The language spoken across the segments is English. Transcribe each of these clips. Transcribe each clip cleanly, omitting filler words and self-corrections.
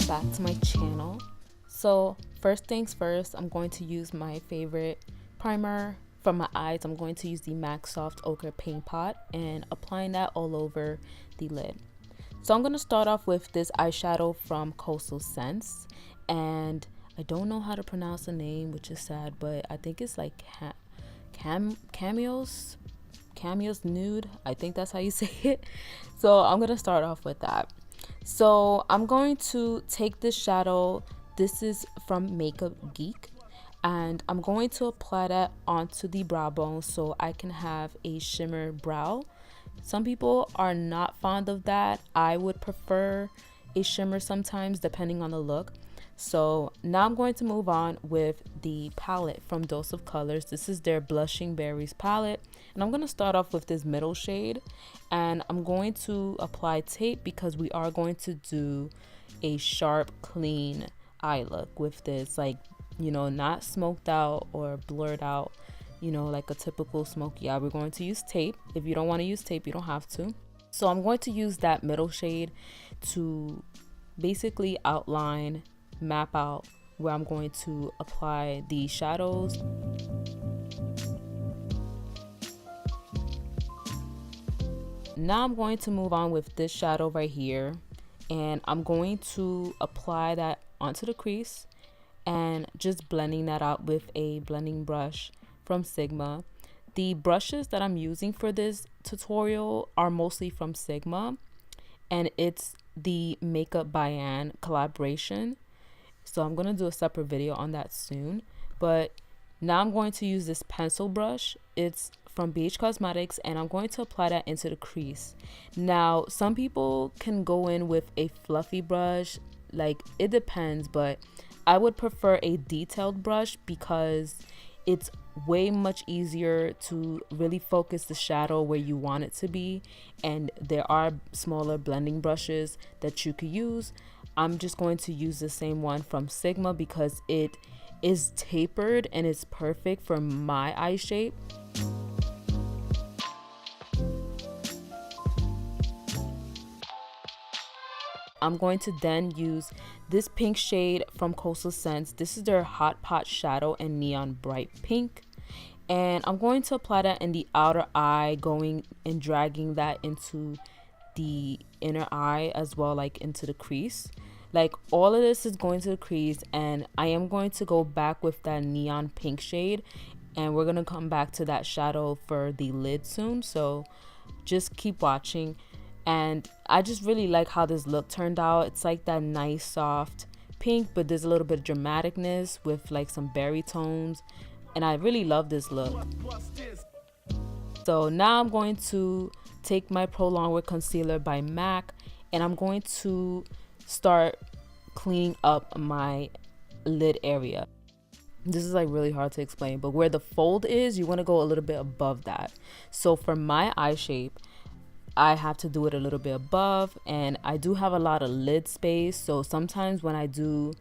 welcome back to my channel. So first things first, I'm going to use my favorite primer for my eyes. I'm going to use the MAC Soft Ochre Paint Pot and applying that all over the lid. So I'm going to start off with this eyeshadow from Coastal Scents, and I don't know how to pronounce the name, which is sad, but I think it's like Cameos Nude. I think that's how you say it. So I'm going to start off with that. So I'm going to take this shadow. This is from Geek, and I'm going to apply that onto the brow bone so I can have a shimmer brow. Some people are not fond of that. I would prefer a shimmer sometimes depending on the look. So now I'm going to move on with the palette from Dose of Colors. This is their Blushing Berries palette, and I'm going to start off with this middle shade, and I'm going to apply tape because we are going to do a sharp, clean eye look with this, like, you know, not smoked out or blurred out, you know, like a typical smoky eye. We're going to use tape. If you don't want to use tape, you don't have to. So I'm going to use that middle shade to basically outline, map out where I'm going to apply the shadows. Now I'm going to move on with this shadow right here, and I'm going to apply that onto the crease and just blending that out with a blending brush from Sigma. The brushes that I'm using for this tutorial are mostly from Sigma, and it's the Makeup by Anne collaboration. So I'm going to do a separate video on that soon. But now I'm going to use this pencil brush. It's from BH Cosmetics, and I'm going to apply that into the crease. Now, some people can go in with a fluffy brush. Like, it depends, but I would prefer a detailed brush because it's way much easier to really focus the shadow where you want it to be, and there are smaller blending brushes that you could use. I'm just going to use the same one from Sigma because it is tapered and it's perfect for my eye shape. I'm going to then use this pink shade from Coastal Scents. This is their Hot Pot Shadow and Neon Bright Pink. And I'm going to apply that in the outer eye, going and dragging that into the inner eye as well, like into the crease. Like, all of this is going to the crease, and I am going to go back with that neon pink shade, and we're going to come back to that shadow for the lid soon. So just keep watching. And I just really like how this look turned out. It's like that nice soft pink, but there's a little bit of dramaticness with like some berry tones, and I really love this look. So now I'm going to take my Pro Longwear concealer by MAC, and I'm going to start cleaning up my lid area. This is like really hard to explain, but where the fold is, you want to go a little bit above that. So for my eye shape, I have to do it a little bit above, and I do have a lot of lid space, so sometimes when I do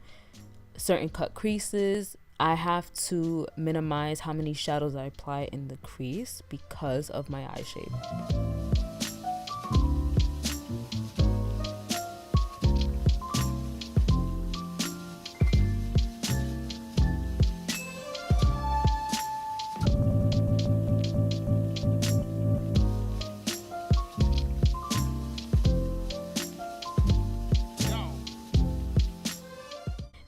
certain cut creases, I have to minimize how many shadows I apply in the crease because of my eye shape.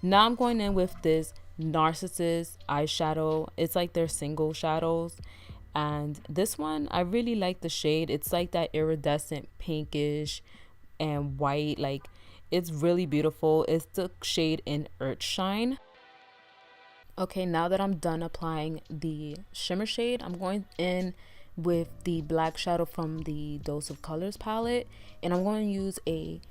Now I'm going in with this Narcissus eyeshadow. It's like their single shadows, and this one I really like the shade. It's like that iridescent pinkish and white, like it's really beautiful. It's the shade in Earthshine. Okay, now that I'm done applying the shimmer shade, I'm going in with the black shadow from the Dose of Colors palette, and I'm going to use a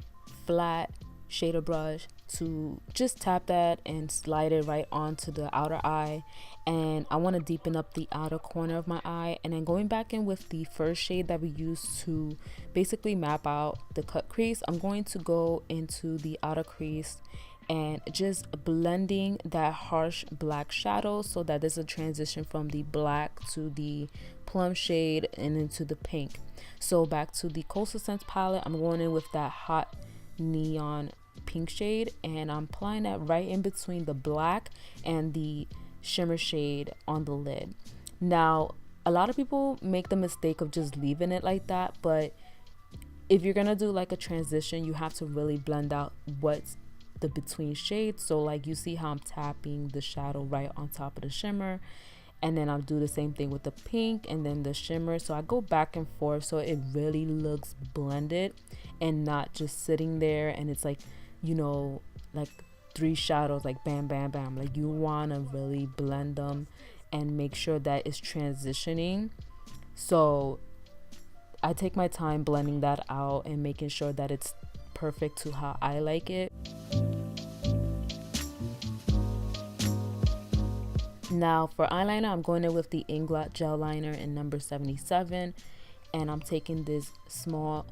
flat shader brush to just tap that and slide it right onto the outer eye, and I want to deepen up the outer corner of my eye. And then going back in with the first shade that we used to basically map out the cut crease, I'm going to go into the outer crease and just blending that harsh black shadow so that there's a transition from the black to the plum shade and into the pink. So back to the Coastal Scents palette, I'm going in with that hot neon pink shade, and I'm applying that right in between the black and the shimmer shade on the lid. Now, a lot of people make the mistake of just leaving it like that, but if you're gonna do like a transition, you have to really blend out what's the between shades. So like you see how I'm tapping the shadow right on top of the shimmer, and then I'll do the same thing with the pink and then the shimmer. So I go back and forth so it really looks blended and not just sitting there and it's like, you know, like 3 shadows like bam bam bam. Like you want to really blend them and make sure that it's transitioning. So I take my time blending that out and making sure that it's perfect to how I like it. Now for eyeliner, I'm going in with the Inglot Gel Liner in number 77, and I'm taking this small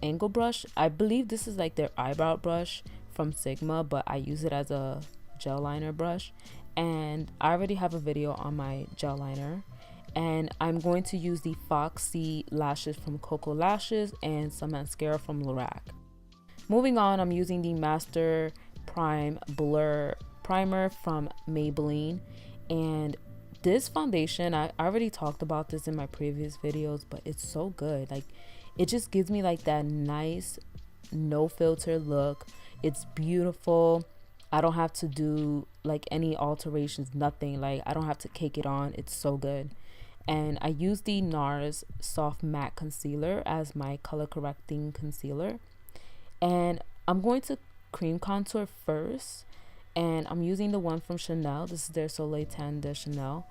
angle brush. I believe this is like their eyebrow brush from Sigma, but I use it as a gel liner brush, and I already have a video on my gel liner. And I'm going to use the Foxy lashes from KoKo Lashes and some mascara from LORAC. Moving on, I'm using the Master Prime Blur Primer from Maybelline, and this foundation, I already talked about this in my previous videos, but it's so good. Like it just gives me like that nice no filter look. It's beautiful. I don't have to do like any alterations, nothing. Like I don't have to cake it on. It's so good. And I use the NARS Soft Matte Concealer as my color correcting concealer, and I'm going to cream contour first, and I'm using the one from Chanel. This is their Soleil Tan de Chanel.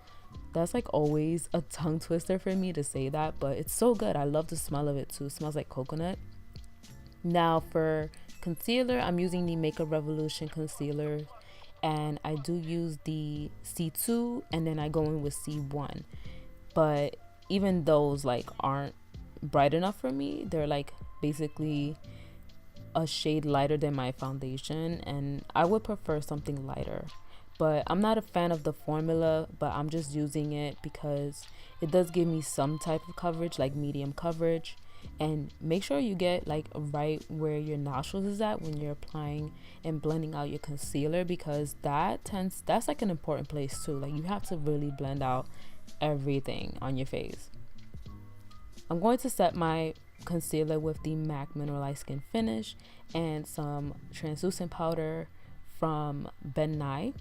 That's like always a tongue twister for me to say that, but it's so good. I love the smell of it too. It smells like coconut. Now for concealer, I'm using the Makeup Revolution concealer, and I do use the C2 and then I go in with C1. But even those like aren't bright enough for me. They're like basically a shade lighter than my foundation, and I would prefer something lighter. But I'm not a fan of the formula, but I'm just using it because it does give me some type of coverage, like medium coverage. And make sure you get like right where your nostrils is at when you're applying and blending out your concealer, because that's like an important place too. Like you have to really blend out everything on your face. I'm going to set my concealer with the MAC Mineralize Skinfinish and some translucent powder from Ben Nye.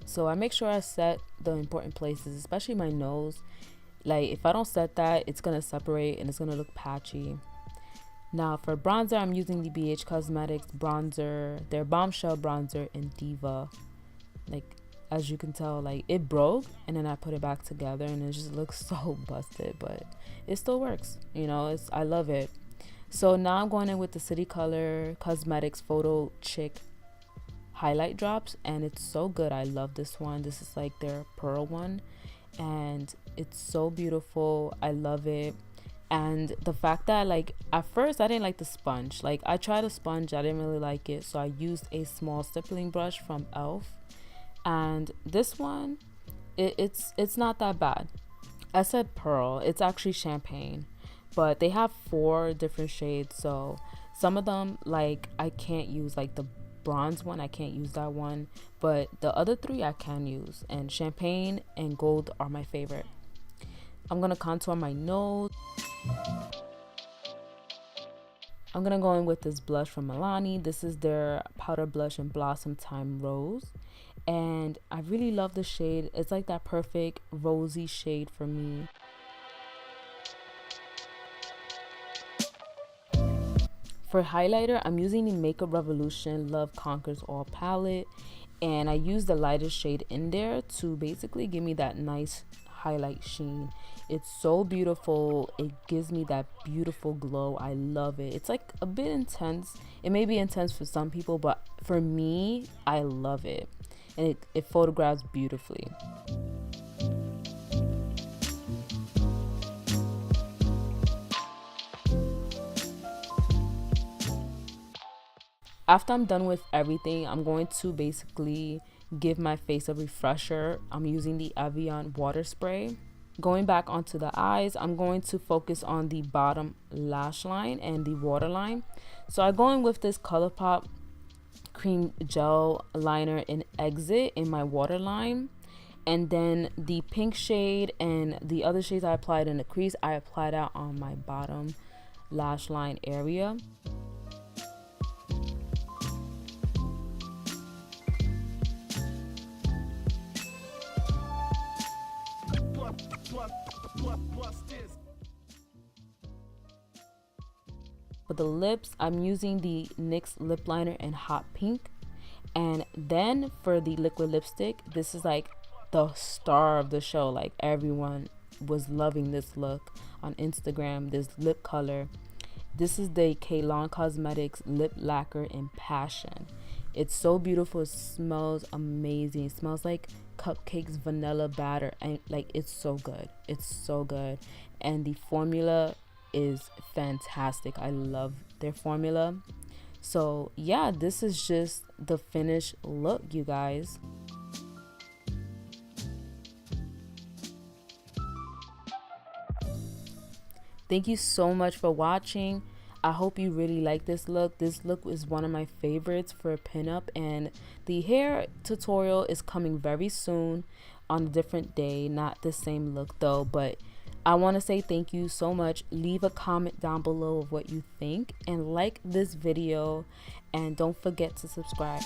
So I make sure I set the important places, especially my nose. Like if I don't set that, it's gonna separate and it's gonna look patchy. Now for bronzer, I'm using the BH Cosmetics bronzer, their Bombshell bronzer in Diva. Like as you can tell, like it broke and then I put it back together and it just looks so busted, but it still works, you know. I love it. So now I'm going in with the City Color Cosmetics Photo Chic highlight drops, and it's so good. I love this one. This is like their pearl one, and it's so beautiful. I love it. And the fact that like at first I didn't like the sponge. Like I tried a sponge, I didn't really like it, so I used a small stippling brush from Elf, and this one it's not that bad. I said pearl, it's actually champagne, but they have 4 different shades, so some of them like I can't use, like the bronze one, I can't use that one, but the other 3 I can use, and champagne and gold are my favorite. I'm gonna contour my nose. I'm gonna go in with this blush from Milani. This is their powder blush in Blossom Time Rose, and I really love the shade. It's like that perfect rosy shade for me. For highlighter, I'm using the Makeup Revolution Love Conquers All palette, and I use the lightest shade in there to basically give me that nice highlight sheen. It's so beautiful. It gives me that beautiful glow. I love it. It's like a bit intense. It may be intense for some people, but for me, I love it, and it photographs beautifully. After I'm done with everything, I'm going to basically give my face a refresher. I'm using the Evian water spray, Going back onto the eyes, I'm going to focus on the bottom lash line and the waterline. So I'm going with this Colourpop cream gel liner in Exit in my waterline, and then the pink shade and the other shades I applied in the crease, I applied out on my bottom lash line area. For the lips, I'm using the NYX lip liner in hot pink. And then for the liquid lipstick, this is like the star of the show. Like, everyone was loving this look on Instagram, this lip color. This is the Kalon Cosmetics lip lacquer in Passion. It's so beautiful. It smells amazing. It smells like cupcakes, vanilla batter, and like, it's so good. It's so good. And the formula is fantastic. I love their formula. So yeah, this is just the finished look, you guys. Thank you so much for watching. I hope you really like this look. This look is one of my favorites for a pinup, and the hair tutorial is coming very soon on a different day. Not the same look though, but I want to say thank you so much. Leave a comment down below of what you think, and like this video, and don't forget to subscribe.